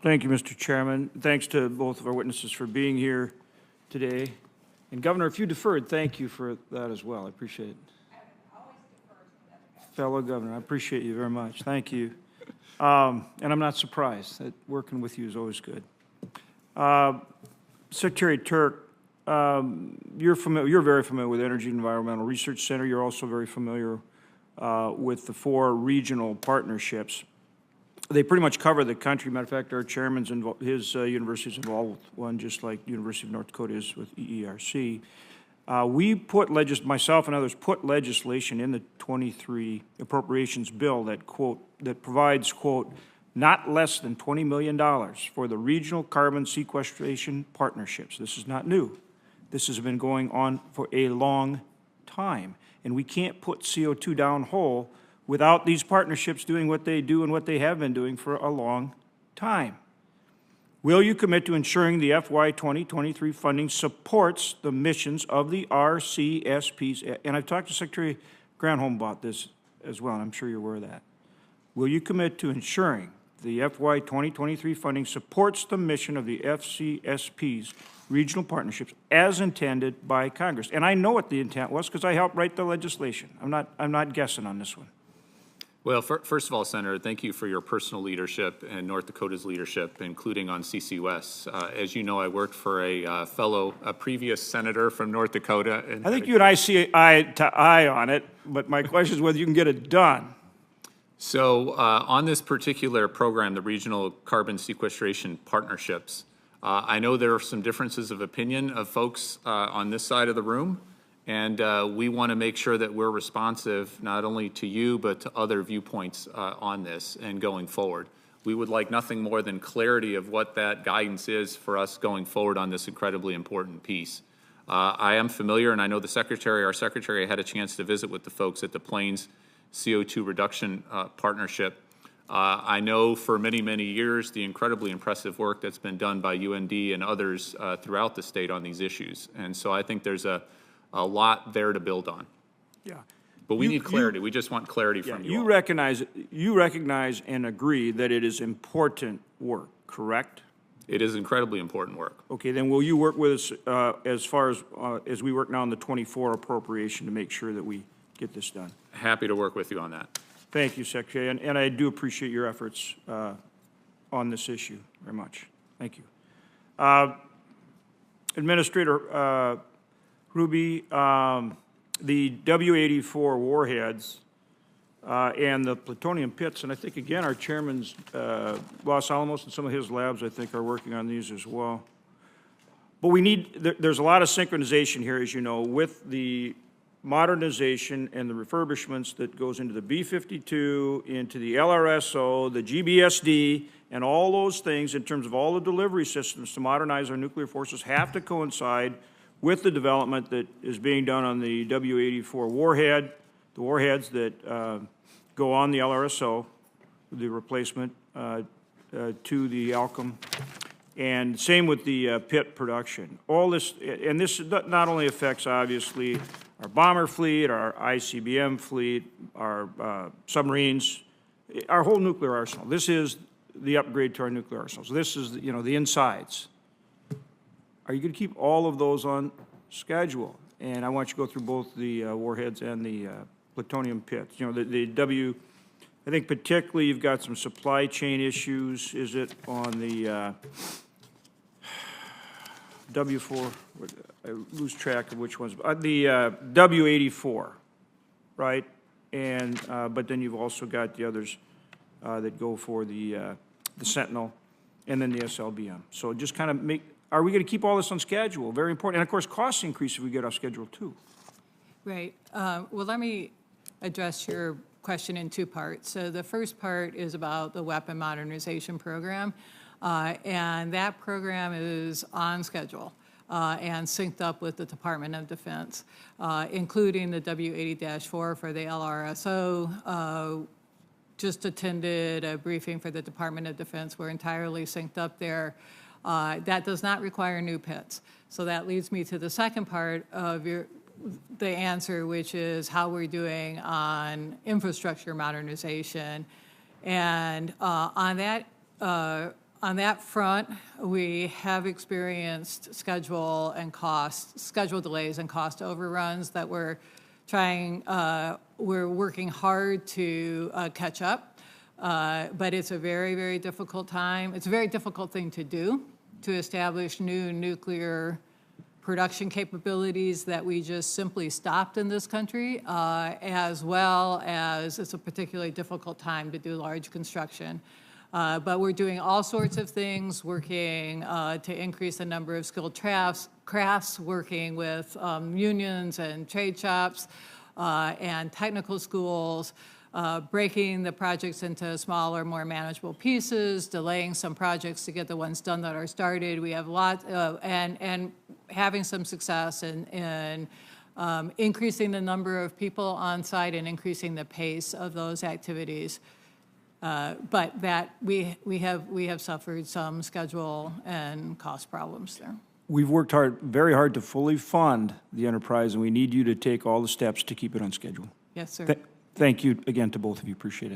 Thank you, Mr. Chairman. Thanks to both of our witnesses for being here today. And Governor, if you deferred, thank you for that as well. I appreciate it. Fellow Governor, I appreciate you very much. Thank you. And I'm not surprised that working with you is always good. Secretary Turk, you're very familiar with Energy and Environmental Research Center. You're also very familiar with the 4 regional partnerships. They pretty much cover the country. Matter of fact, our chairman's his university is involved with one, just like University of North Dakota is with EERC. We put myself and others put legislation in the 23 appropriations bill that that provides not less than $20 million for the regional carbon sequestration partnerships. This is not new. This has been going on for a long time, and we can't put CO2 down hole without these partnerships doing what they do and what they have been doing for a long time. Will you commit to ensuring the FY 2023 funding supports the missions of the RCSPs? And I've talked to Secretary Granholm about this as well, and I'm sure you're aware of that. Will you commit to ensuring the FY 2023 funding supports the mission of the FCSP's regional partnerships as intended by Congress? And I know what the intent was because I helped write the legislation. I'm not guessing on this one. Well, first of all, Senator, thank you for your personal leadership and North Dakota's leadership, including on CCUS. As you know, I worked for a previous senator from North Dakota. And I think you and I see eye to eye on it, but my question is whether you can get it done. So on this particular program, the Regional Carbon Sequestration Partnerships, I know there are some differences of opinion of folks on this side of the room. And we want to make sure that we're responsive not only to you, but to other viewpoints on this and going forward. We would like nothing more than clarity of what that guidance is for us going forward on this incredibly important piece. I am familiar, and I know our secretary had a chance to visit with the folks at the Plains CO2 Reduction Partnership. I know for many, many years the incredibly impressive work that's been done by UND and others throughout the state on these issues. And so I think there's a lot there to build on. Yeah. But we need clarity. We just want clarity from you. You recognize and agree that it is important work, correct? It is incredibly important work. Okay, then will you work with us as far as we work now on the 24 appropriation to make sure that we get this done? Happy to work with you on that. Thank you, Secretary, and I do appreciate your efforts on this issue very much. Thank you. Administrator Hruby, the W-84 warheads and the plutonium pits, and I think, again, our chairman's Los Alamos and some of his labs, I think, are working on these as well. But there's a lot of synchronization here, as you know, with the modernization and the refurbishments that goes into the B-52, into the LRSO, the GBSD, and all those things in terms of all the delivery systems to modernize our nuclear forces have to coincide with the development that is being done on the W-84 warhead, the warheads that go on the LRSO, the replacement to the Alchem, and same with the pit production. All this, and this not only affects, obviously, our bomber fleet, our ICBM fleet, our submarines, our whole nuclear arsenal. This is the upgrade to our nuclear arsenals. This is, the insides. Are you going to keep all of those on schedule? And I want you to go through both the warheads and the plutonium pits. I think particularly you've got some supply chain issues. Is it on the W4? I lose track of which ones. The W84, right? And but then you've also got the others that go for the Sentinel, and then the SLBM. So just kind of are we going to keep all this on schedule? Very important. And of course, costs increase if we get off schedule too. Right. Well, let me address your question in 2 parts. So the first part is about the weapon modernization program, and that program is on schedule and synced up with the Department of Defense, including the W80-4 for the LRSO. Just attended a briefing for the Department of Defense. We're entirely synced up there. That does not require new pits. So that leads me to the second part of the answer, which is how we're doing on infrastructure modernization. And on On that front, we have experienced schedule delays and cost overruns that we're working hard to catch up. But it's a very, very difficult time. It's a very difficult thing to do, to establish new nuclear production capabilities that we just simply stopped in this country, as well as it's a particularly difficult time to do large construction. But we're doing all sorts of things, working to increase the number of skilled crafts, working with unions and trade shops and technical schools, breaking the projects into smaller, more manageable pieces, delaying some projects to get the ones done that are started. We have lots, and having some success in increasing the number of people on site and increasing the pace of those activities. But that we have suffered some schedule and cost problems there. We've worked very hard to fully fund the enterprise, and we need you to take all the steps to keep it on schedule. Yes, sir. Thank you again to both of you. Appreciate it.